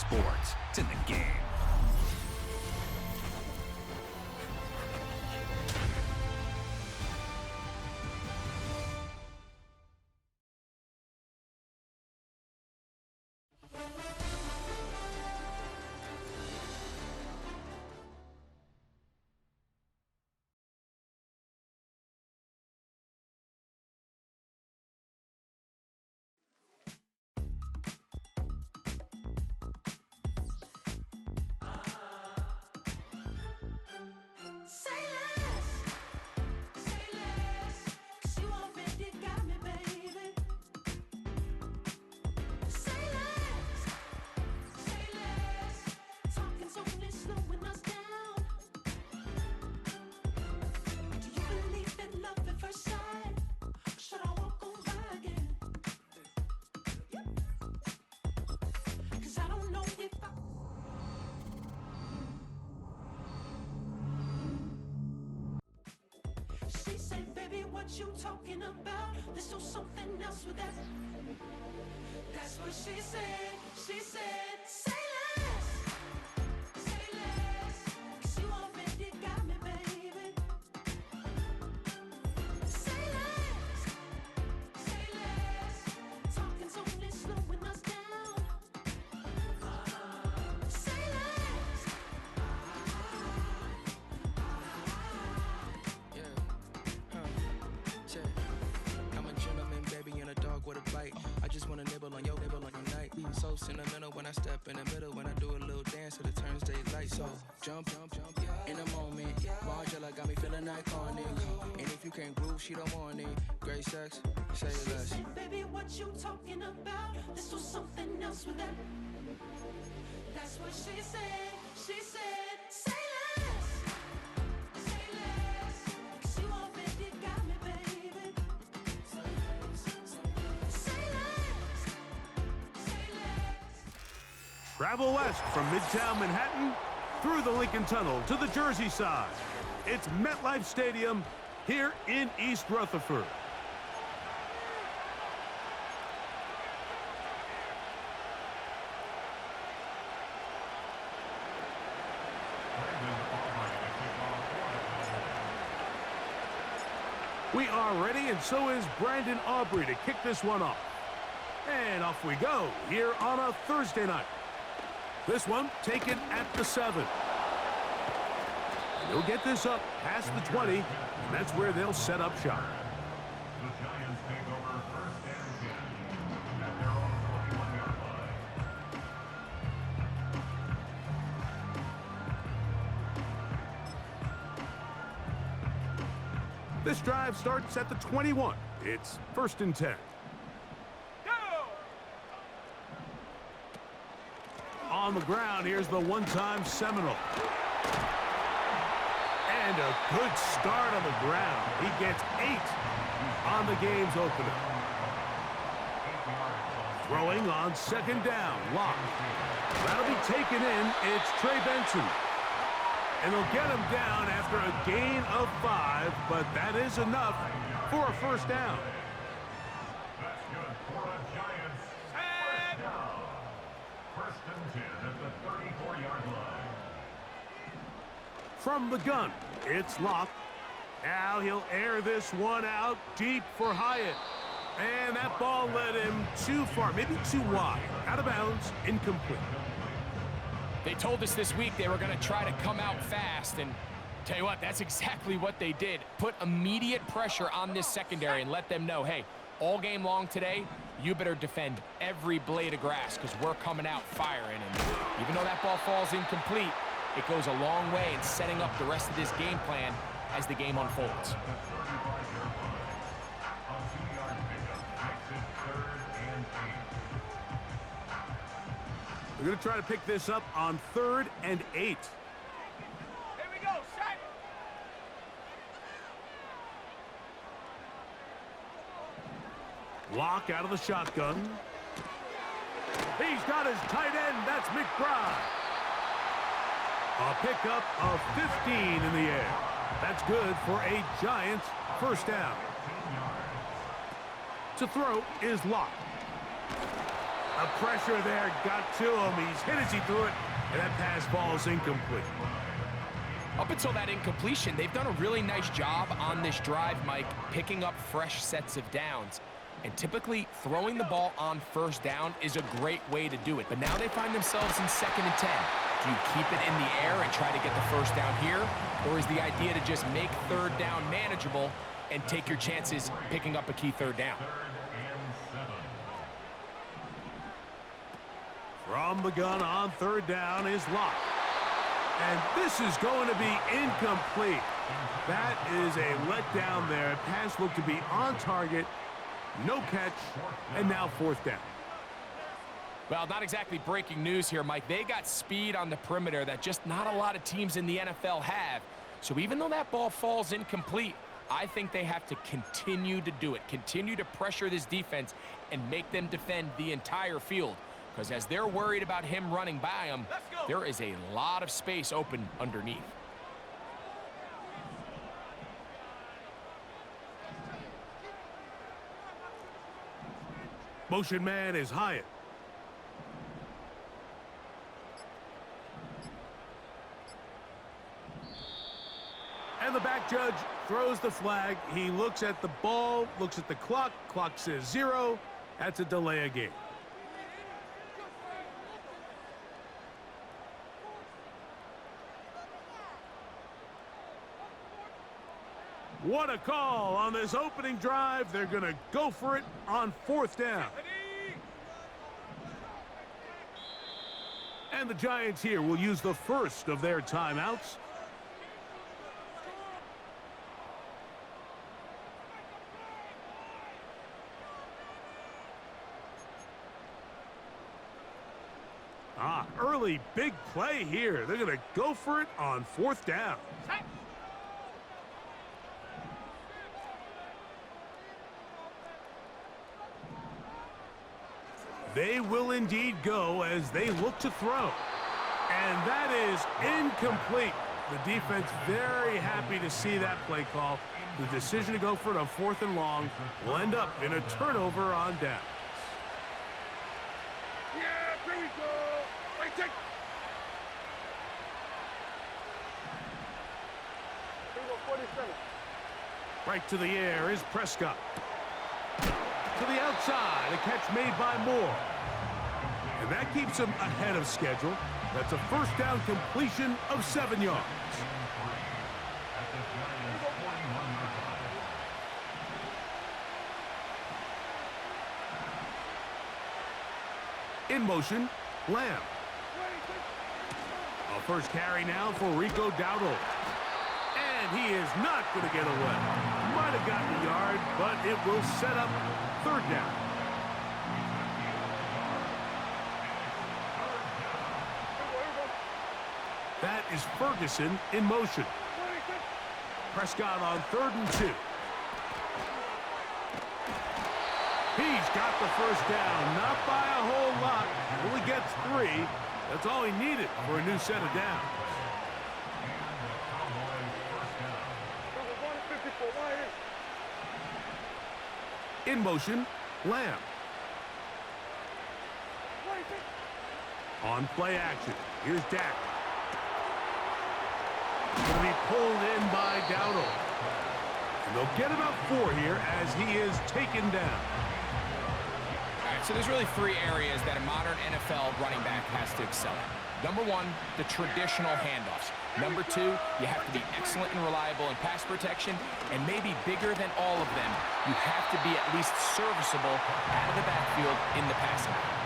sports. It's in the game. What you talking about? Let's do something else with that. That's what she said. She said, say less. Say less. 'Cause you already got me, baby. Say less. Say less. Talking's only slowing us down. Say less. I'm a gentleman, baby, and a dog with a bite. I just wanna nibble on your night. So sentimental when I step in the middle. When I do a little dance till it turns daylight. So jump, in a moment. Margella got me feeling iconic. And if you can't groove, she don't want it. Great sex, say less. She said, baby, what you talking about? Let's do something else with that. That's what she said. She said, say less. Say less. 'Cause you already got me, baby. Say less. Say less. Travel west from Midtown Manhattan through the Lincoln Tunnel to the Jersey side. It's MetLife Stadium here in East Rutherford. We are ready, and so is Brandon Aubrey to kick this one off. And off we go here on a Thursday night. This one taken at the 7. They'll get this up past the 20, and that's where they'll set up shop. The Giants take over first and 10 at their own 41-yard line. This drive starts at the 21. It's first and 10. On the ground, here's the one-time Seminole. And a good start on the ground. He gets 8 on the game's opener. Throwing on second down, Locke. That'll be taken in. It's Trey Benson. And they'll get him down after a gain of 5, but that is enough for a first down. That's good for the Giants. First down. First and 10 at the 34-yard line. From the gun, it's Locke. Now he'll air this one out deep for Hyatt. And that ball led him too far, maybe too wide. Out of bounds, incomplete. They told us this week they were going to try to come out fast, and tell you what, that's exactly what they did. Put immediate pressure on this secondary and let them know, hey, all game long today, you better defend every blade of grass because we're coming out firing. And even though that ball falls incomplete, it goes a long way in setting up the rest of this game plan as the game unfolds. We're going to try to pick this up on 3rd and 8. Here we go, set. Locke out of the shotgun. He's got his tight end. That's McBride. A pickup of 15 in the air. That's good for a Giants first down. To throw is Locke. The pressure there got to him. He's hit as he threw it, and that pass falls incomplete. Up until that incompletion, they've done a really nice job on this drive, Mike, picking up fresh sets of downs. And typically, throwing the ball on first down is a great way to do it. But now they find themselves in 2nd and 10. Do you keep it in the air and try to get the first down here? Or is the idea to just make 3rd down manageable and take your chances picking up a key 3rd down? From the gun on 3rd down is Locke. And this is going to be incomplete. That is a letdown there. Pass looked to be on target. No catch. And now 4th down. Well, not exactly breaking news here, Mike. They got speed on the perimeter that just not a lot of teams in the NFL have. So even though that ball falls incomplete, I think they have to continue to do it. Continue to pressure this defense and make them defend the entire field. Because as they're worried about him running by them, there is a lot of space open underneath. Motion man is Hyatt. And the back judge throws the flag. He looks at the ball, looks at the clock. Clock says 0. That's a delay of game. What a call on this opening drive. They're going to go for it on 4th down. And the Giants here will use the first of their timeouts. Early big play here. They're going to go for it on 4th down. They will indeed go as they look to throw. And that is incomplete. The defense very happy to see that play call. The decision to go for it on 4th and long will end up in a turnover on down. Yeah, here we go. Wait, take. Here we go, 47. Right to the air is Prescott. To the outside, a catch made by Moore. And that keeps him ahead of schedule. That's a 1st down completion of 7 yards. In motion, Lamb. A first carry now for Rico Dowdle. And he is not going to get away. Might have gotten a yard, but it will set up 3rd down. That is Ferguson in motion. Prescott on 3rd and 2. He's got the first down, not by a whole lot. Only gets 3. That's all he needed for a new set of downs. In motion, Lamb. On play action, here's Dak. Going to be pulled in by Dowdle. And they'll get about 4 here as he is taken down. All right, so there's really 3 areas that a modern NFL running back has to excel at. Number 1, the traditional handoffs. Number 2, you have to be excellent and reliable in pass protection, and maybe bigger than all of them, you have to be at least serviceable out of the backfield in the passing game.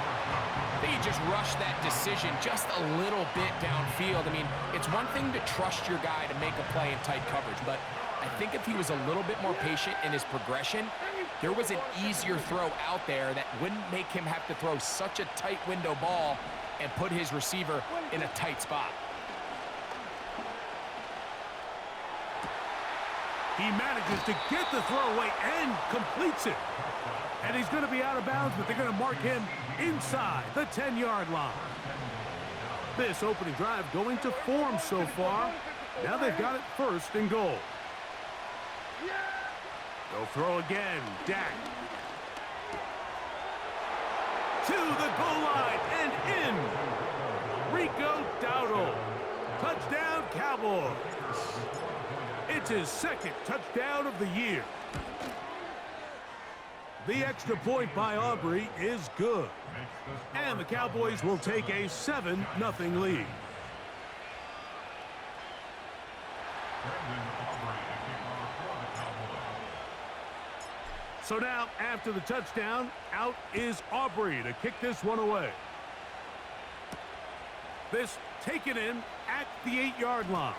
I think you just rush that decision just a little bit downfield. I mean, it's one thing to trust your guy to make a play in tight coverage, but I think if he was a little bit more patient in his progression, there was an easier throw out there that wouldn't make him have to throw such a tight window ball and put his receiver in a tight spot. He manages to get the throw away and completes it. And he's going to be out of bounds, but they're going to mark him inside the 10-yard line. This opening drive going to form so far. Now they've got it 1st and goal. They'll throw again. Dak. to the goal line and in. Rico Dowdle. Touchdown, Cowboys. It's his second touchdown of the year. The extra point by Aubrey is good. And the Cowboys will take a 7-0 lead. So now, after the touchdown, out is Aubrey to kick this one away. This taken in at the 8-yard line.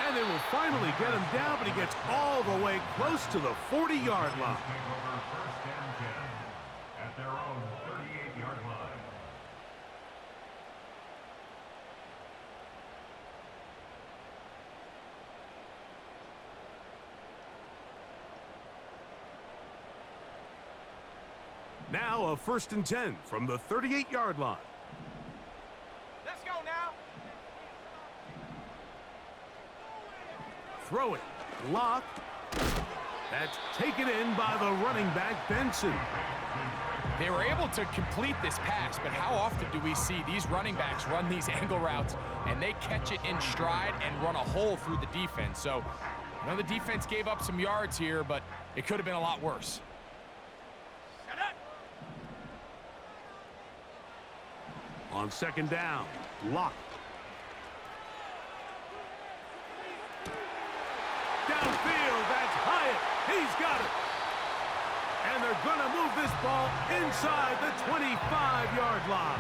And they will finally get him down, but he gets all the way close to the 40-yard line. First and 10 at their own 38-yard line. Now a 1st and 10 from the 38-yard line. Let's go now. Throw it. Lock. That's taken in by the running back, Benson. They were able to complete this pass, but how often do we see these running backs run these angle routes and they catch it in stride and run a hole through the defense? So, I know the defense gave up some yards here, but it could have been a lot worse. On 2nd down, Lock. Downfield, that's Hyatt. He's got it. And they're going to move this ball inside the 25-yard line.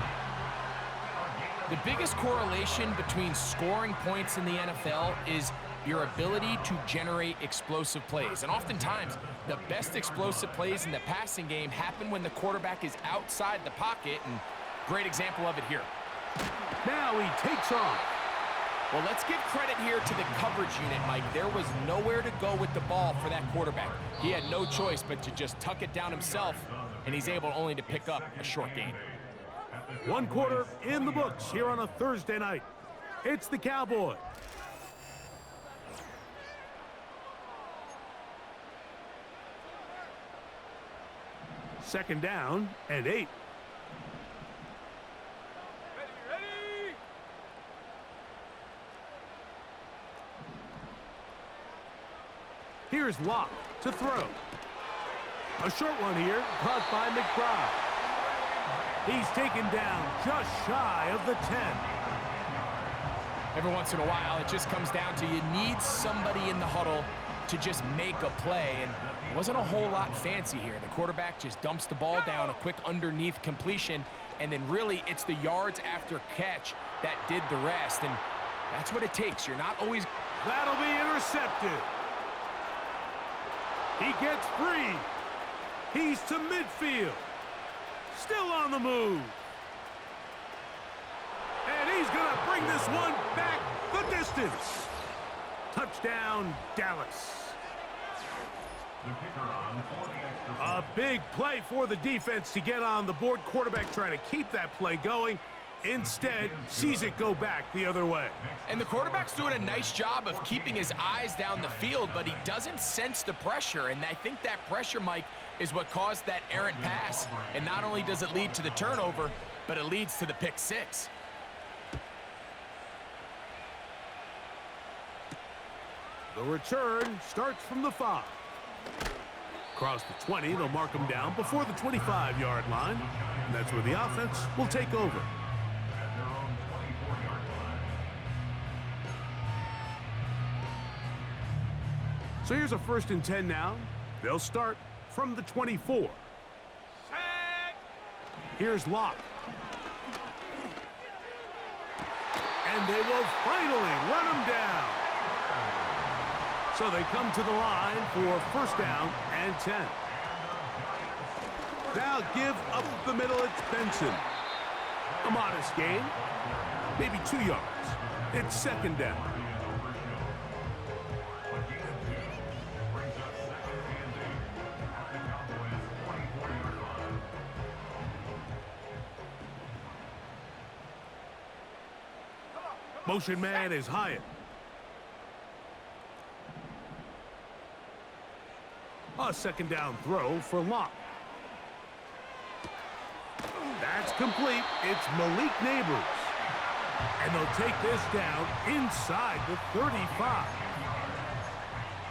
The biggest correlation between scoring points in the NFL is your ability to generate explosive plays. And oftentimes, the best explosive plays in the passing game happen when the quarterback is outside the pocket, and great example of it here. Now he takes off. Well, let's give credit here to the coverage unit, Mike. There was nowhere to go with the ball for that quarterback. He had no choice but to just tuck it down himself, and he's able only to pick up a short gain. 1 quarter in the books here on a Thursday night. It's the Cowboys. Second down and 8. Here's Locke to throw. A short one here, caught by McBride. He's taken down just shy of the 10. Every once in a while, it just comes down to you need somebody in the huddle to just make a play, and it wasn't a whole lot fancy here. The quarterback just dumps the ball down, a quick underneath completion, and then really it's the yards after catch that did the rest, and that's what it takes. You're not always... That'll be intercepted. He gets free. He's to midfield. Still on the move. And he's going to bring this one back the distance. Touchdown, Dallas. A big play for the defense to get on the board. Quarterback trying to keep that play going. Instead, sees it go back the other way. And the quarterback's doing a nice job of keeping his eyes down the field, but he doesn't sense the pressure. And I think that pressure, Mike, is what caused that errant pass. And not only does it lead to the turnover, but it leads to the pick six. The return starts from the 5. Across the 20, they'll mark him down before the 25-yard line. And that's where the offense will take over. So here's a 1st and 10 now. They'll start from the 24. Here's Locke. And they will finally run him down. So they come to the line for 1st down and 10. Now give up the middle, it's Benson. A modest gain, maybe 2 yards. It's 2nd down. Motion man is Hyatt. A 2nd down throw for Locke. complete. It's Malik Neighbors. And they'll take this down inside the 35.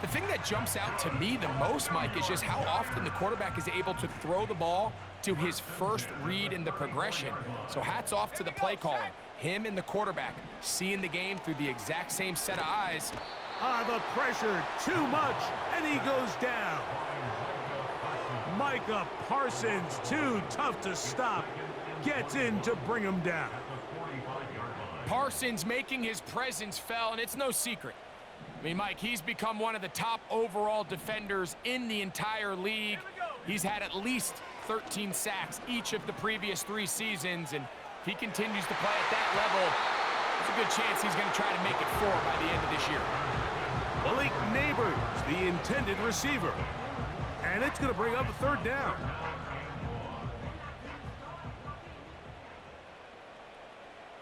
The thing that jumps out to me the most, Mike, is just how often the quarterback is able to throw the ball to his first read in the progression. So hats off to the play caller. Him and the quarterback seeing the game through the exact same set of eyes. The pressure, too much, and he goes down. Micah Parsons, too tough to stop, gets in to bring him down. Parsons making his presence felt, and it's no secret. I mean, Mike, he's become one of the top overall defenders in the entire league. He's had at least 13 sacks each of the previous 3 seasons, and if he continues to play at that level, there's a good chance he's going to try to make it 4 by the end of this year. Malik Neighbors, the intended receiver. And it's going to bring up a 3rd down.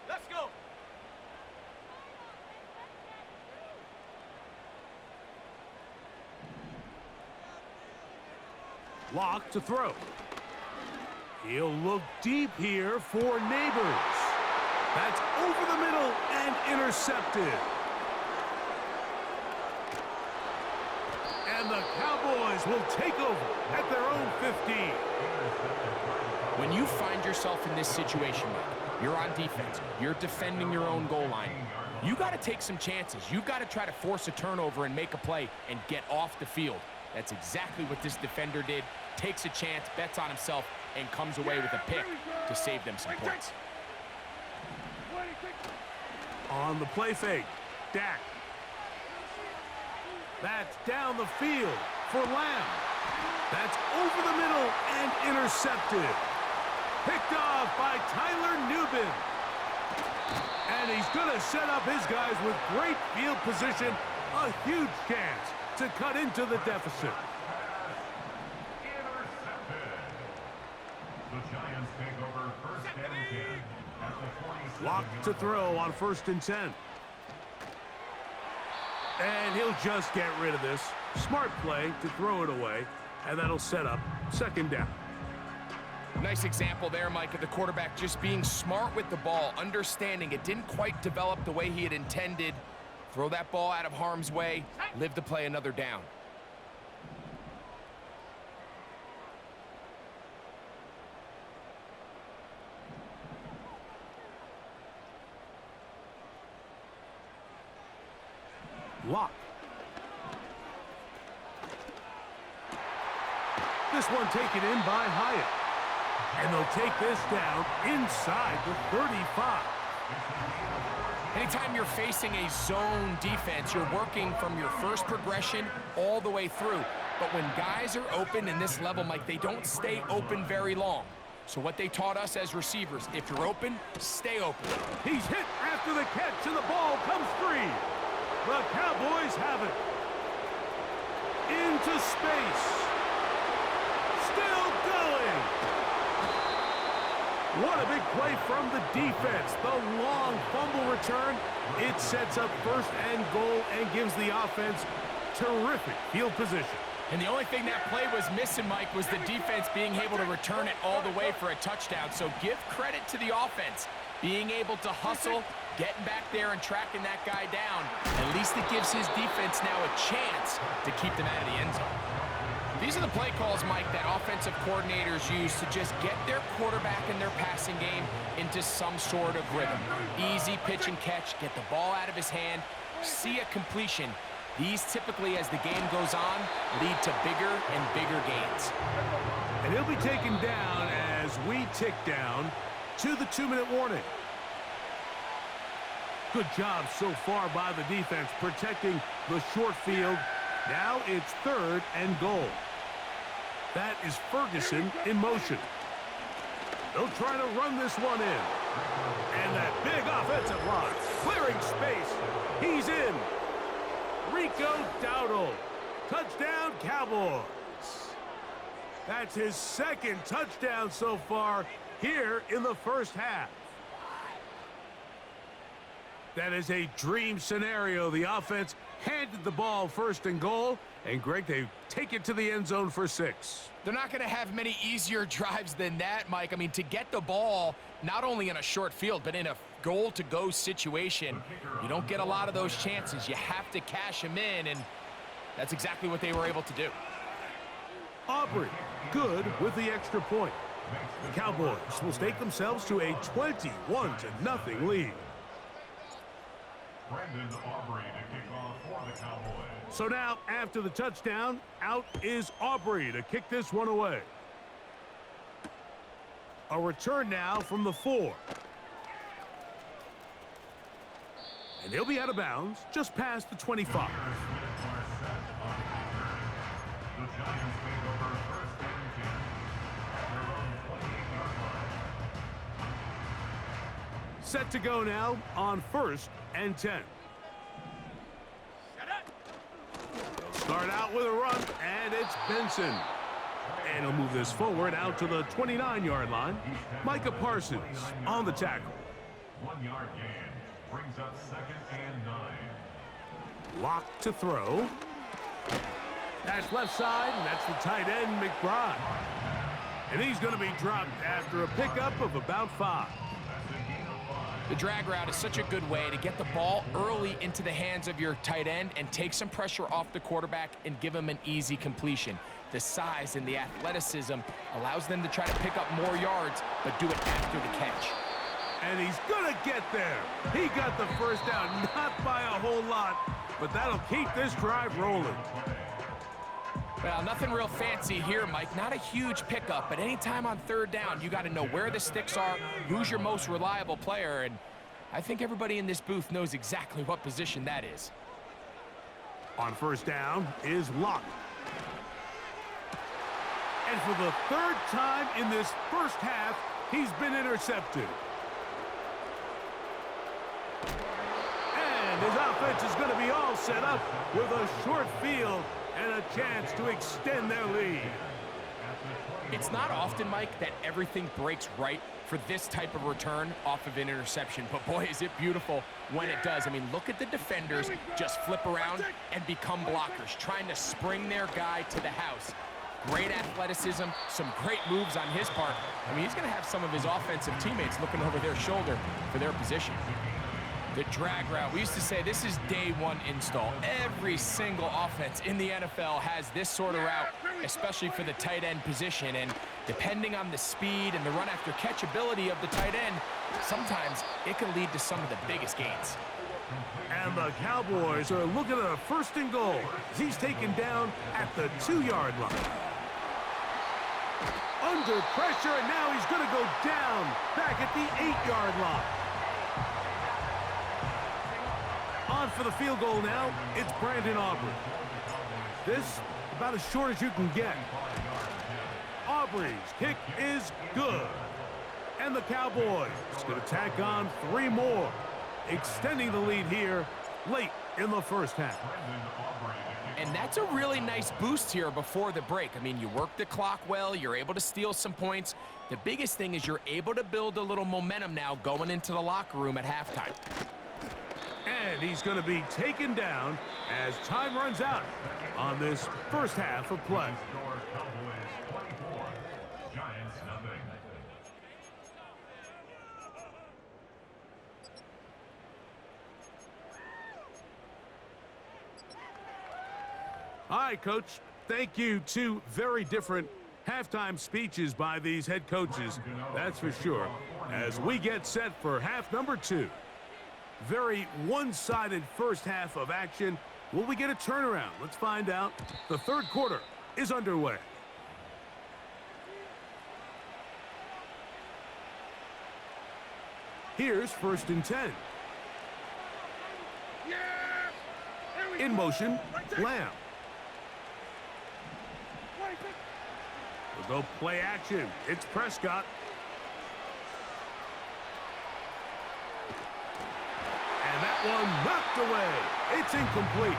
Let's go. Lock to throw. He'll look deep here for Neighbors. That's over the middle and intercepted. And the Cowboys will take over at their own 15. When you find yourself in this situation, Mike, you're on defense, you're defending your own goal line, you got to take some chances. You've got to try to force a turnover and make a play and get off the field. That's exactly what this defender did. Takes a chance, bets on himself, and comes away with a pick to save them some points. On the play fake, Dak. That's down the field for Lamb. That's over the middle and intercepted. Picked off by Tyler Nubin. And he's going to set up his guys with great field position. A huge chance to cut into the deficit. Intercepted. The Giants take over 1st and 10 at the 27. Lock to throw on 1st and 10. And he'll just get rid of this. Smart play to throw it away, and that'll set up 2nd down. Nice example there, Mike, of the quarterback just being smart with the ball, understanding it didn't quite develop the way he had intended. Throw that ball out of harm's way, live to play another down. Lock. This one taken in by Hyatt. And they'll take this down inside the 35. Anytime you're facing a zone defense, you're working from your first progression all the way through. But when guys are open in this level, Mike, they don't stay open very long. So what they taught us as receivers, if you're open, stay open. He's hit after the catch, and the ball comes free. The Cowboys have it. Into space. Still going. What a big play from the defense. The long fumble return. It sets up 1st and goal and gives the offense terrific field position. And the only thing that play was missing, Mike, was the defense being able to return it all the way for a touchdown. So give credit to the offense. Being able to hustle, getting back there and tracking that guy down. At least it gives his defense now a chance to keep them out of the end zone. These are the play calls, Mike, that offensive coordinators use to just get their quarterback and their passing game into some sort of rhythm. Easy pitch and catch, get the ball out of his hand, see a completion. These typically, as the game goes on, lead to bigger and bigger gains. And he'll be taken down as we tick down to the 2-minute warning. Good job so far by the defense protecting the short field. Now it's 3rd and goal. That is Ferguson in motion. They'll try to run this one in. And that big offensive line, clearing space. He's in. Rico Dowdle. Touchdown, Cowboys. That's his 2nd touchdown so far here in the 1st half. That is a dream scenario. The offense handed the ball first and goal. And, Greg, they take it to the end zone for 6. They're not going to have many easier drives than that, Mike. I mean, to get the ball, not only in a short field, but in a goal-to-go situation, you don't get a lot of those chances. You have to cash them in, and that's exactly what they were able to do. Aubrey, good with the extra point. The Cowboys will stake themselves to a 21-0 lead. Brandon Aubrey to kick off for the Cowboys. So now, after the touchdown, out is Aubrey to kick this one away. A return now from the 4. And he'll be out of bounds just past the 25. The Giants take over first and 10 at their own 28-yard line. Set to go now on 1st and 10. Start out with a run, and it's Benson. And he'll move this forward out to the 29-yard line. Micah Parsons on the tackle. 1 yard gain brings up 2nd and 9. Lock to throw. That's left side, and that's the tight end, McBride. And he's going to be dropped after a pickup of about 5. The drag route is such a good way to get the ball early into the hands of your tight end and take some pressure off the quarterback and give him an easy completion. The size and the athleticism allows them to try to pick up more yards, but do it after the catch. And he's going to get there. He got the first down, not by a whole lot, but that'll keep this drive rolling. Well, nothing real fancy here, Mike. Not a huge pickup, but anytime on 3rd down, you got to know where the sticks are, who's your most reliable player, and I think everybody in this booth knows exactly what position that is. On 1st down is Locke. And for the 3rd time in this first half, he's been intercepted. And his offense is going to be all set up with a short field and a chance to extend their lead. It's not often, Mike, that everything breaks right for this type of return off of an interception, but boy, is it beautiful when it does. I mean, look at the defenders just flip around and become blockers, trying to spring their guy to the house. Great athleticism, some great moves on his part. I mean, he's going to have some of his offensive teammates looking over their shoulder for their position. The drag route, we used to say this is day 1 install. Every single offense in the NFL has this sort of route, especially for the tight end position. And depending on the speed and the run after catch ability of the tight end, sometimes it can lead to some of the biggest gains. And the Cowboys are looking at a 1st and goal as he's taken down at the 2-yard line. Under pressure, and now he's going to go down back at the 8-yard line. On for the field goal now, it's Brandon Aubrey. This, about as short as you can get. Aubrey's kick is good. And the Cowboys going to tack on 3 more, extending the lead here late in the first half. And that's a really nice boost here before the break. I mean, you work the clock well, you're able to steal some points. The biggest thing is you're able to build a little momentum now going into the locker room at halftime. And he's going to be taken down as time runs out on this first half of play. All right, Coach. Thank you. 2 very different halftime speeches by these head coaches, that's for sure, as we get set for half number 2. Very one-sided first half of action. Will we get a turnaround? Let's find out. The 3rd quarter is underway. Here's 1st and 10. In motion, Lamb. We'll go play action. It's Prescott. And that one knocked away. It's incomplete.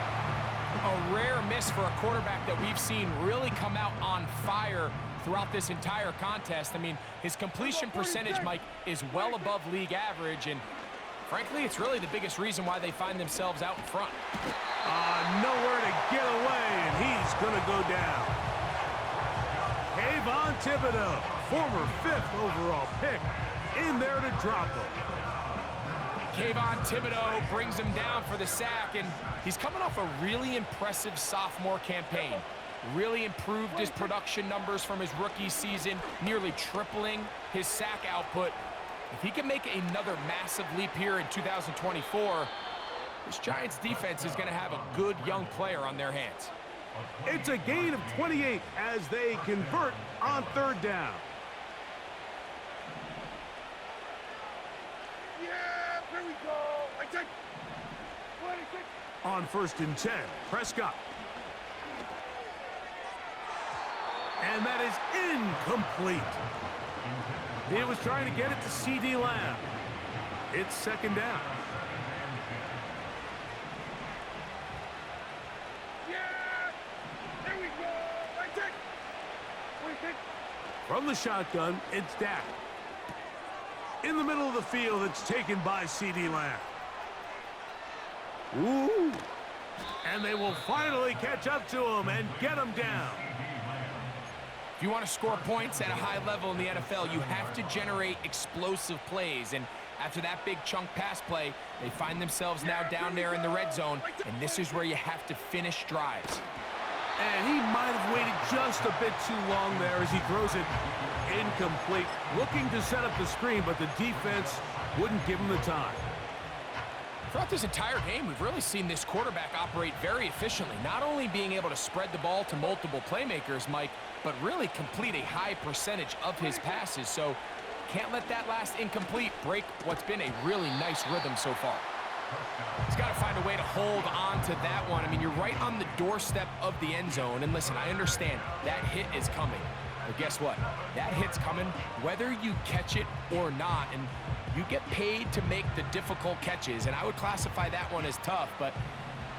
A rare miss for a quarterback that we've seen really come out on fire throughout this entire contest. I mean, his completion percentage, Mike, is well above league average, and frankly, it's really the biggest reason why they find themselves out in front. Nowhere to get away, and he's going to go down. Kayvon Thibodeau, former 5th overall pick, in there to drop him. Kayvon Thibodeau brings him down for the sack, and he's coming off a really impressive sophomore campaign. Really improved his production numbers from his rookie season, nearly tripling his sack output. If he can make another massive leap here in 2024, this Giants defense is going to have a good young player on their hands. It's a gain of 28 as they convert on 3rd down. Yeah, here we go. I take 26. On 1st and 10, Prescott. And that is incomplete. He was trying to get it to C.D. Lamb. It's 2nd down. From the shotgun, it's Dak. In the middle of the field, it's taken by C.D. Lamb. Ooh. And they will finally catch up to him and get him down. If you want to score points at a high level in the NFL, you have to generate explosive plays. And after that big chunk pass play, they find themselves now down there in the red zone. And this is where you have to finish drives. And he might have waited just a bit too long there as he throws it incomplete. Looking to set up the screen, but the defense wouldn't give him the time. Throughout this entire game, we've really seen this quarterback operate very efficiently, not only being able to spread the ball to multiple playmakers, Mike, but really complete a high percentage of his passes. So can't let that last incomplete break what's been a really nice rhythm so far. He's got to find a way to hold on to that one. I mean, you're right on the doorstep of the end zone. And listen, I understand that hit is coming. But guess what? That hit's coming whether you catch it or not. And you get paid to make the difficult catches. And I would classify that one as tough, but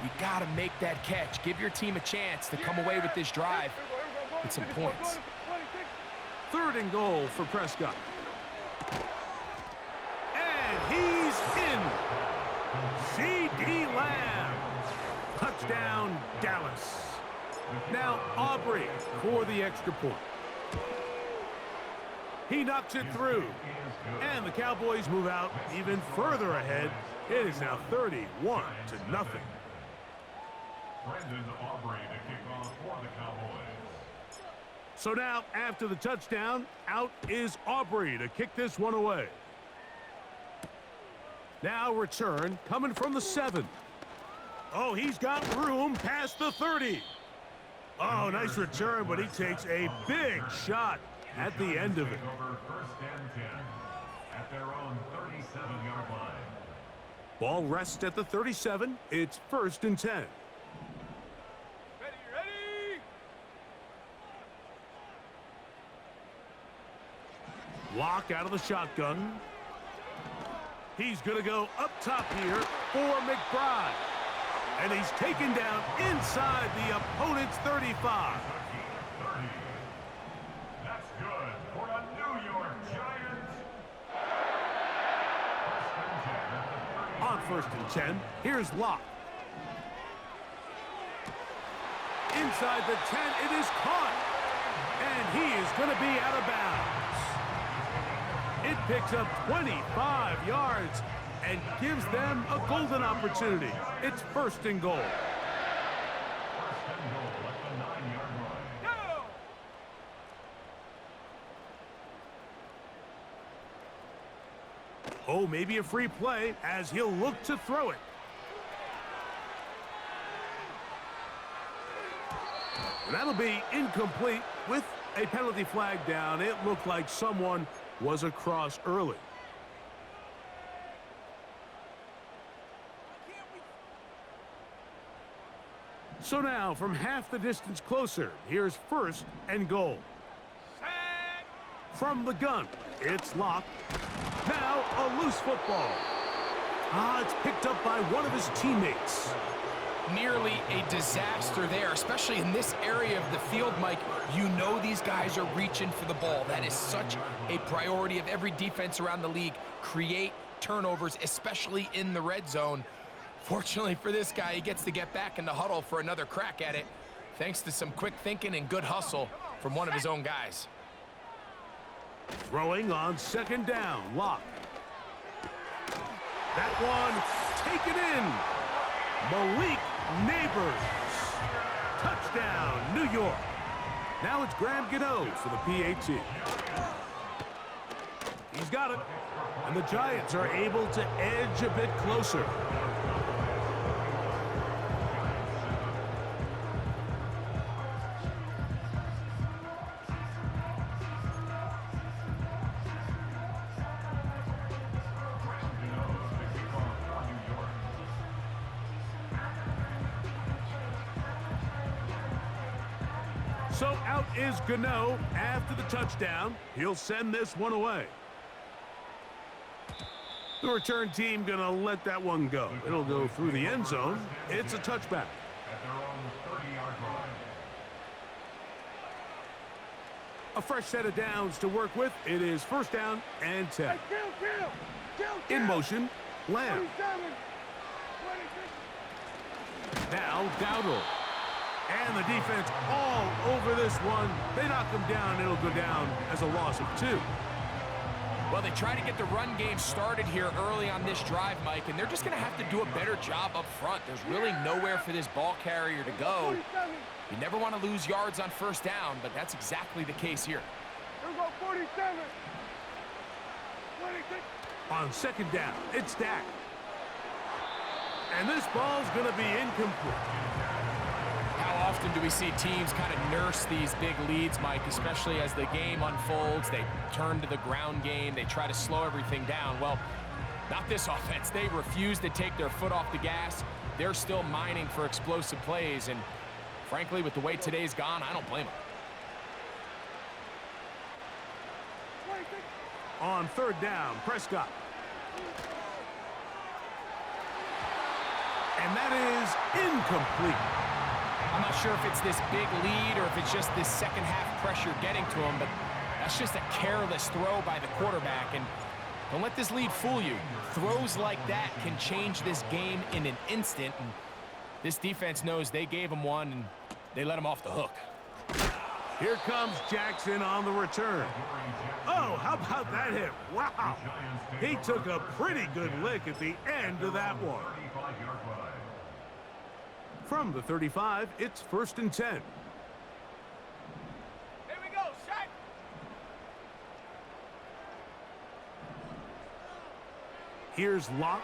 you got to make that catch. Give your team a chance to come away with this drive with some points. 3rd and goal for Prescott. And he's in. C.D. Lamb. Touchdown, Dallas. Now Aubrey for the extra point. He knocks it through. And the Cowboys move out even further ahead. It is now 31-0. Brandon Aubrey to kick off for the Cowboys. So now, after the touchdown, out is Aubrey to kick this one away. Now return coming from the 7. Oh, he's got room past the 30. Oh, nice return, but he takes a big shot at the end of it. Over 1st and 10 at their own 37-yard line. Ball rests at the 37. It's 1st and 10. Ready, ready! Lock out of the shotgun. He's going to go up top here for McBride. And he's taken down inside the opponent's 35. 30. That's good for the New York Giants. On 1st and 10, here's Locke. Inside the 10, it is caught. And he is going to be out of bounds. It picks up 25 yards and gives them a golden opportunity. It's 1st and goal. 1st and goal at the 9-yard line. Go! Oh, maybe a free play as he'll look to throw it. And that'll be incomplete with a penalty flag down. It looked like someone was across early. So now, from half the distance closer, here's 1st and goal. From the gun, it's Locke. Now, a loose football. It's picked up by one of his teammates. Nearly a disaster there, especially in this area of the field, Mike. You know these guys are reaching for the ball. That is such a priority of every defense around the league. Create turnovers, especially in the red zone. Fortunately for this guy, he gets to get back in the huddle for another crack at it, thanks to some quick thinking and good hustle from one of his own guys. Throwing on 2nd down, Locke. That one taken in. Malik Neighbors. Touchdown, New York. Now it's Graham Gano for the PAT. He's got it. And the Giants are able to edge a bit closer. So out is Gano after the touchdown. He'll send this one away. The return team gonna let that one go. It'll go through the end zone. It's a touchback. At their own 30-yard line. A fresh set of downs to work with. It is 1st down and 10. Hey, kill. In motion, Lamb. 27. 26. Now Dowdle. And the defense all over this one. They knock him down. It'll go down as a loss of 2. Well, they try to get the run game started here early on this drive, Mike, and they're just going to have to do a better job up front. There's really nowhere for this ball carrier to go. 47. You never want to lose yards on 1st down, but that's exactly the case here. Here we go, 47. 26. On 2nd down, it's Dak. And this ball's going to be incomplete. How often do we see teams kind of nurse these big leads, Mike, especially as the game unfolds? They turn to the ground game. They try to slow everything down. Well, not this offense. They refuse to take their foot off the gas. They're still mining for explosive plays, and frankly, with the way today's gone, I don't blame them. On 3rd down, Prescott. And that is incomplete. I'm not sure if it's this big lead or if it's just this second half pressure getting to him, but that's just a careless throw by the quarterback. And don't let this lead fool you. Throws like that can change this game in an instant. And this defense knows they gave him one and they let him off the hook. Here comes Jackson on the return. Oh, how about that hit? Wow. He took a pretty good lick at the end of that one. From the 35, it's 1st and 10. Here we go, set. Here's Locke.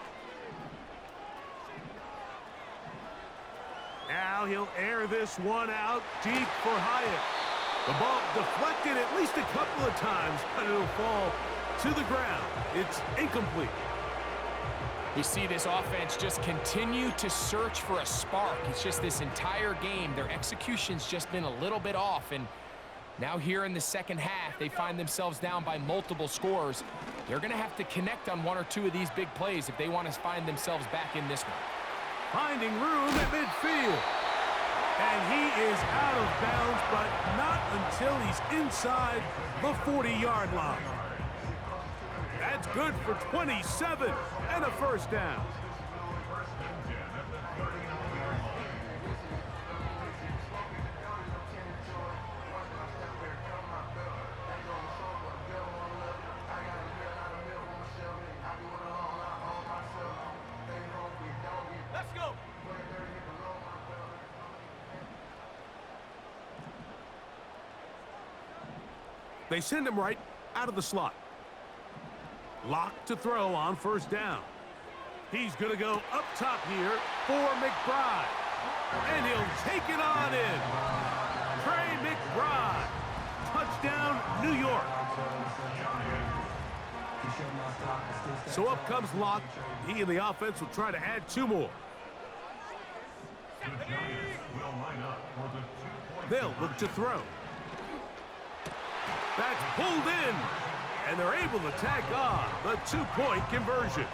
Now he'll air this one out deep for Hyatt. The ball deflected at least a couple of times, but it'll fall to the ground. It's incomplete. You see this offense just continue to search for a spark. It's just this entire game, their execution's just been a little bit off. And now here in the second half, they find themselves down by multiple scores. They're going to have to connect on 1 or 2 of these big plays if they want to find themselves back in this one. Finding room at midfield. And he is out of bounds, but not until he's inside the 40-yard line. That's good for 27 and a 1st down. Let's go. They send him right out of the slot. Locked to throw on 1st down. He's going to go up top here for McBride. And he'll take it on in. Trey McBride. Touchdown, New York. So up comes Locke. He and the offense will try to add 2 more. They'll look to throw. That's pulled in. And they're able to tack on the 2-point conversion.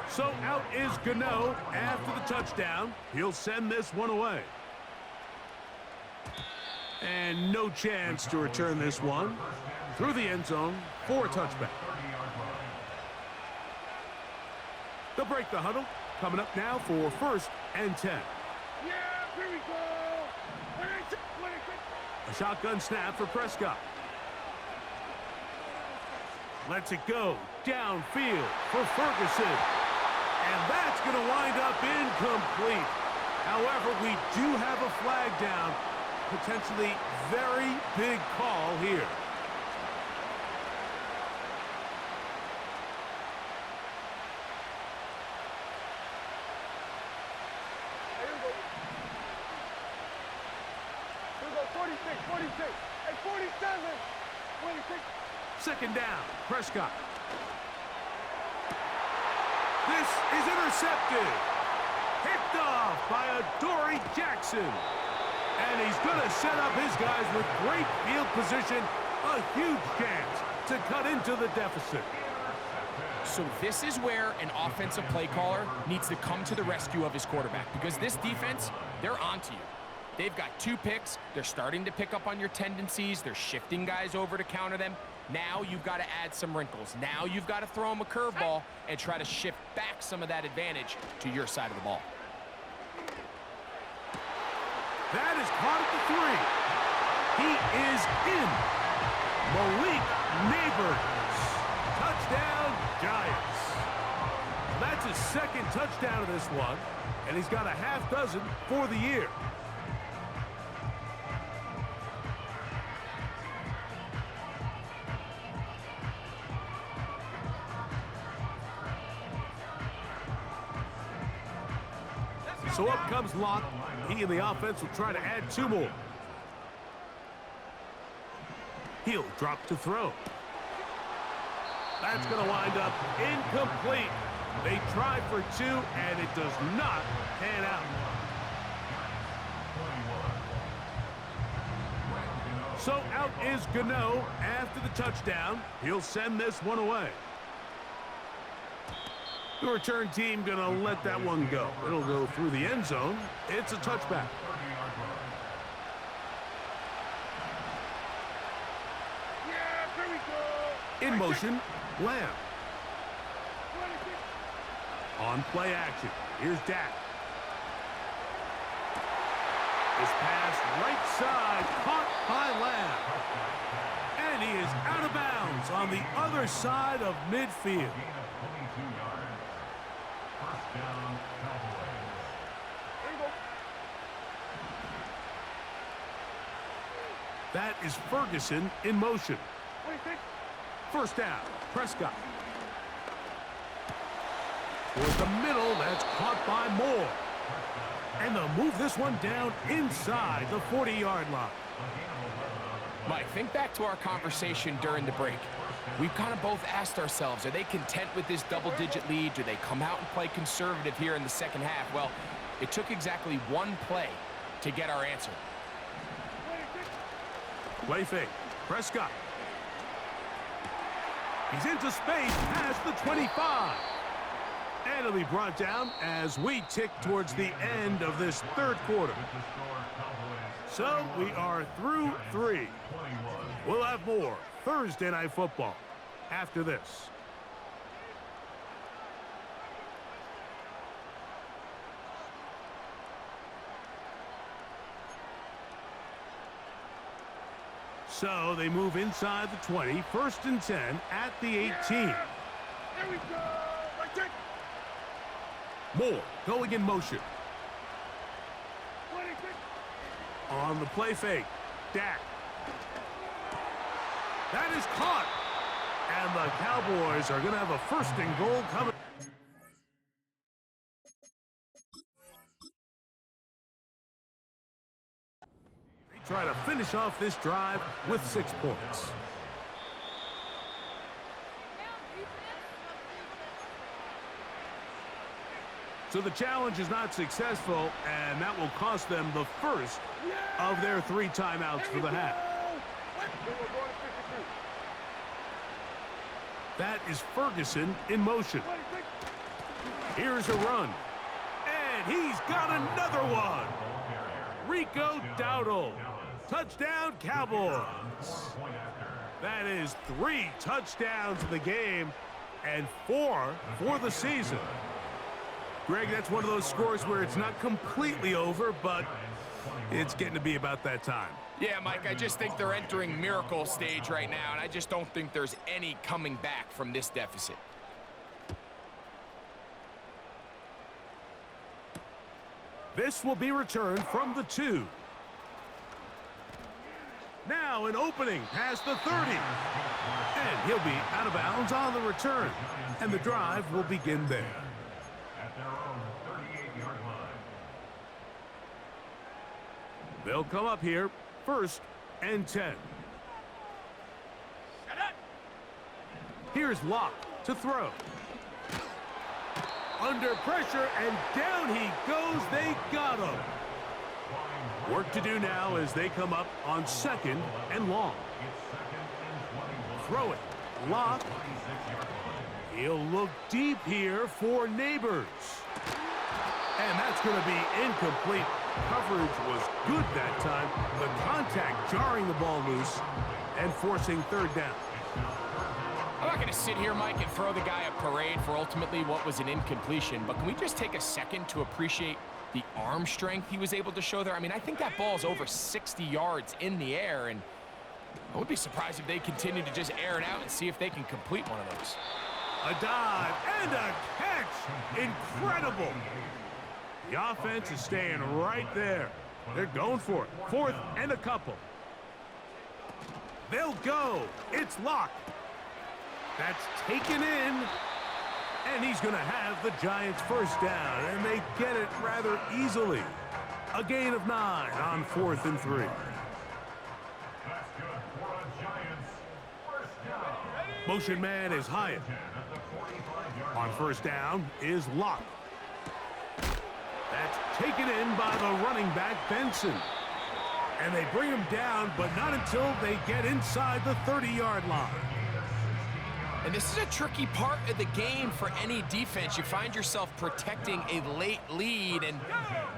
So out is Gano after the touchdown. He'll send this one away. And no chance to return this one through the end zone for a touchback. They'll break the huddle. Coming up now for 1st and 10. Yeah, here we go. A shotgun snap for Prescott. Lets it go downfield for Ferguson. And that's going to wind up incomplete. However, we do have a flag down. Potentially very big call here. Here we go, 46, 46, and 47. 26. 2nd down, Prescott. This is intercepted. Picked off by Adoree Jackson. And he's going to set up his guys with great field position. A huge chance to cut into the deficit. So this is where an offensive play caller needs to come to the rescue of his quarterback, because this defense, they're onto you. They've got 2 picks. They're starting to pick up on your tendencies. They're shifting guys over to counter them. Now you've got to add some wrinkles. Now you've got to throw them a curveball and try to shift back some of that advantage to your side of the ball. That is caught at the 3. He is in. Malik Neighbors. Touchdown, Giants. That's his 2nd touchdown of this one, and he's got a half dozen for the year. So up comes Locke. He and the offense will try to add 2 more. He'll drop to throw. That's going to wind up incomplete. They try for 2, and it does not pan out. So out is Gano after the touchdown. He'll send this one away. The return team going to let that one go. It'll go through the end zone. It's a touchback. Yeah, here we go. In motion, Lamb. On play action, here's Dak. His pass right side, caught by Lamb. And he is out of bounds on the other side of midfield. That is Ferguson in motion. 1st down, Prescott. Towards the middle, that's caught by Moore. And they'll move this one down inside the 40-yard line. Mike, think back to our conversation during the break. We've kind of both asked ourselves, are they content with this double-digit lead? Do they come out and play conservative here in the 2nd half? Well, it took exactly 1 play to get our answer. Play fake. Prescott. He's into space past the 25. And it'll be brought down as we tick towards the end of this 3rd quarter. So we are through 3. We'll have more Thursday Night Football after this. So they move inside the 20, 1st and 10 at the 18. Here we go. Right there. Moore going in motion. 26. On the play fake, Dak. That is caught. And the Cowboys are going to have a 1st and goal coming. Try to finish off this drive with 6 points. So the challenge is not successful, and that will cost them the 1st of their 3 timeouts for the half. That is Ferguson in motion. Here's a run. And he's got another one. Rico Dowdle. Touchdown, Cowboys. That is 3 touchdowns in the game and 4 for the season. Greg, that's one of those scores where it's not completely over, but it's getting to be about that time. Yeah, Mike, I just think they're entering miracle stage right now, and I just don't think there's any coming back from this deficit. This will be returned from the 2. Now an opening past the 30. And he'll be out of bounds on the return. And the drive will begin there. At their own 38-yard line. They'll come up here, 1st and 10. Here's Locke to throw. Under pressure, and down he goes. They got him. Work to do now as they come up on 2nd and long. Throw it. Locke. He'll look deep here for Neighbors. And that's going to be incomplete. Coverage was good that time. The contact jarring the ball loose and forcing 3rd down. I'm not going to sit here, Mike, and throw the guy a parade for ultimately what was an incompletion, but can we just take a second to appreciate the arm strength he was able to show there? I mean, I think that ball's over 60 yards in the air, and I would be surprised if they continue to just air it out and see if they can complete one of those. A dive and a catch. Incredible. The offense is staying right there. They're going for it. 4th and a couple. They'll go. It's Locke. That's taken in. And he's going to have the Giants' 1st down. And they get it rather easily. A gain of 9 on 4th and 3. That's good for a Giants 1st down. Motion man is Hyatt. On 1st down is Locke. That's taken in by the running back, Benson. And they bring him down, but not until they get inside the 30-yard line. And this is a tricky part of the game for any defense. You find yourself protecting a late lead, and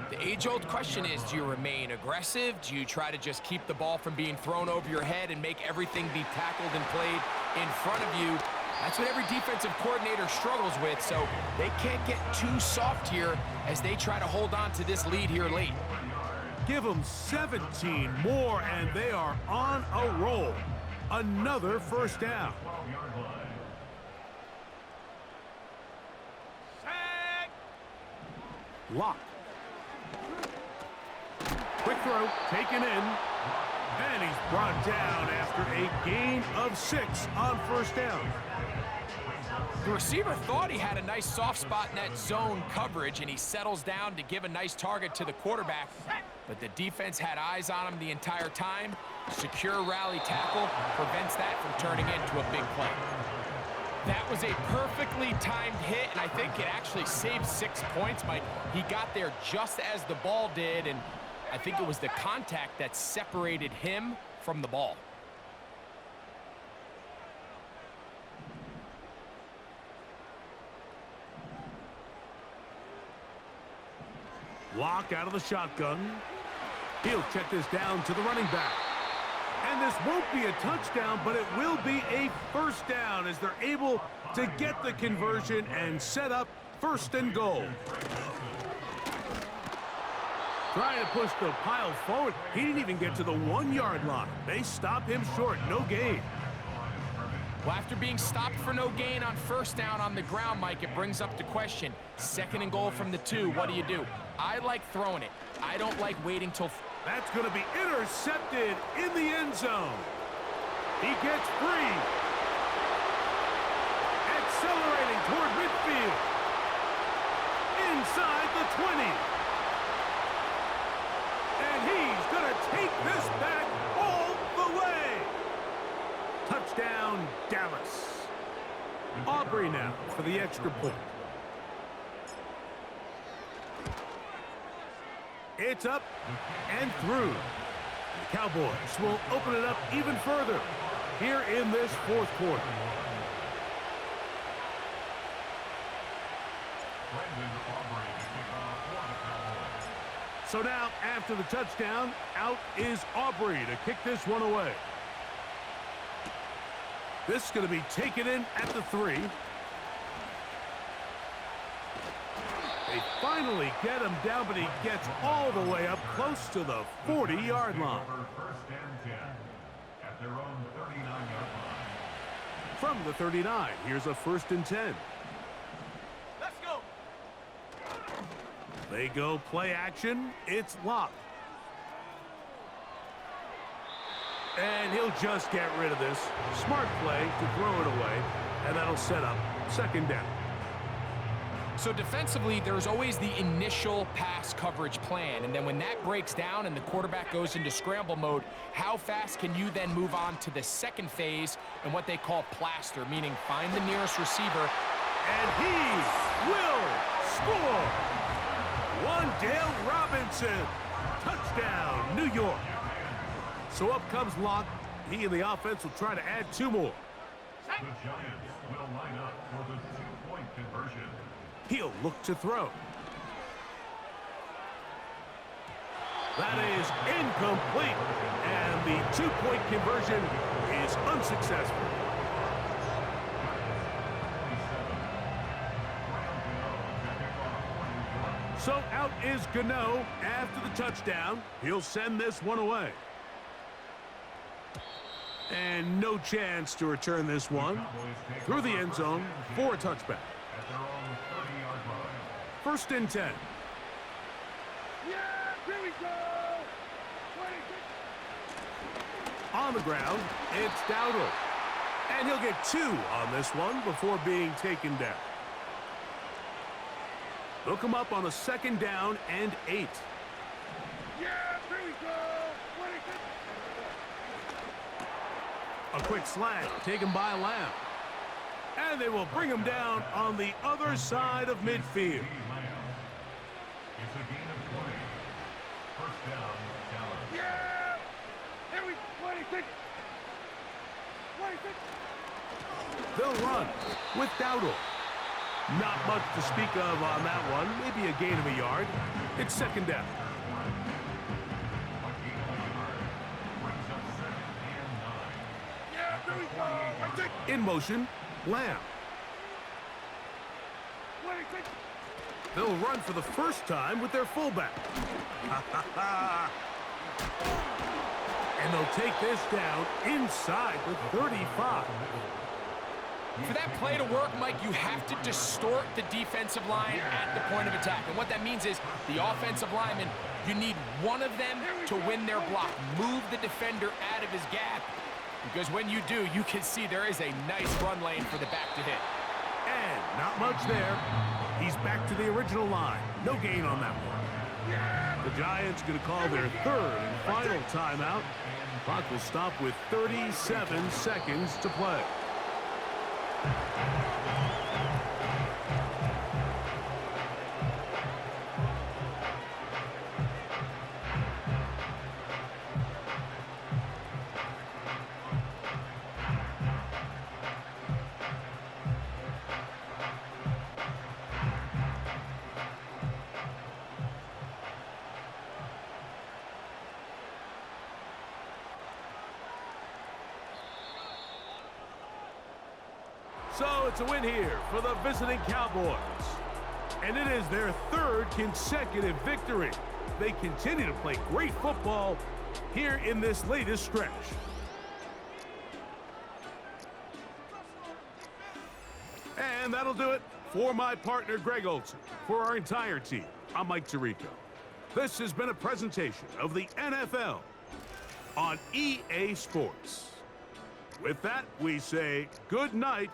the age-old question is, do you remain aggressive? Do you try to just keep the ball from being thrown over your head and make everything be tackled and played in front of you? That's what every defensive coordinator struggles with, so they can't get too soft here as they try to hold on to this lead here late. Give them 17 more, and they are on a roll. Another 1st down. Locke. Quick throw, taken in. And he's brought down after a gain of 6 on 1st down. The receiver thought he had a nice soft spot in that zone coverage, and he settles down to give a nice target to the quarterback. But the defense had eyes on him the entire time. Secure rally tackle prevents that from turning into a big play. That was a perfectly timed hit, and I think it actually saved 6 points, Mike. He got there just as the ball did, and I think it was the contact that separated him from the ball. Locke out of the shotgun. He'll check this down to the running back. And this won't be a touchdown, but it will be a 1st down as they're able to get the conversion and set up 1st and goal. Trying to push the pile forward. He didn't even get to the 1-yard line. They stop him short. No gain. Well, after being stopped for no gain on 1st down on the ground, Mike, it brings up the question. 2nd and goal from the 2. What do? I like throwing it. I don't like waiting till... That's going to be intercepted in the end zone. He gets free. Accelerating toward midfield. Inside the 20. And he's going to take this back all the way. Touchdown, Dallas. Aubrey now for the extra point. It's up and through. The Cowboys will open it up even further here in this 4th quarter. So now, after the touchdown, out is Aubrey to kick this one away. This is going to be taken in at the 3. They finally get him down, but he gets all the way up close to the 40-yard line. First and 10 at their own 39-yard line. From the 39, here's a 1st and 10. Let's go. They go play action. It's locked. And he'll just get rid of this. Smart play to throw it away, and that'll set up 2nd down. So defensively, there's always the initial pass coverage plan, and then when that breaks down and the quarterback goes into scramble mode, how fast can you then move on to the 2nd phase and what they call plaster, meaning find the nearest receiver. And he will score! Wan'Dale Robinson, touchdown, New York. So up comes Locke. He and the offense will try to add 2 more. The Giants will line up for the 2-point conversion. He'll look to throw. That is incomplete. And the 2-point conversion is unsuccessful. So out is Gano after the touchdown. He'll send this one away. And no chance to return this one through the end zone for a touchback. At their own 30-yard line. 1st and 10. Yeah, here we go. 26. On the ground, it's Dowdle. And he'll get 2 on this one before being taken down. They'll come up on a 2nd down and 8. Yeah, here we go. 26. A quick slant taken by Lamb. And they will bring him down on the other side of midfield. It's a gain of 20. First down, Dallas. Yeah. Here we 26. 26. They'll run with Dowdle. Not much to speak of on that one. Maybe a gain of a yard. It's 2nd down. Brings up 2nd and 9. Yeah, here we go. 26. In motion, Lamb. 26. They'll run for the first time with their fullback. And they'll take this down inside the 35. For that play to work, Mike, you have to distort the defensive line at the point of attack. And what that means is the offensive lineman, you need one of them to win their block. Move the defender out of his gap. Because when you do, you can see there is a nice run lane for the back to hit. And not much there. He's back to the original line. No gain on that one. The Giants going to call their 3rd and final timeout. Clock will stop with 37 seconds to play. So it's a win here for the visiting Cowboys. And it is their 3rd consecutive victory. They continue to play great football here in this latest stretch. And that'll do it for my partner, Greg Olson. For our entire team, I'm Mike Tirico. This has been a presentation of the NFL on EA Sports. With that, we say good night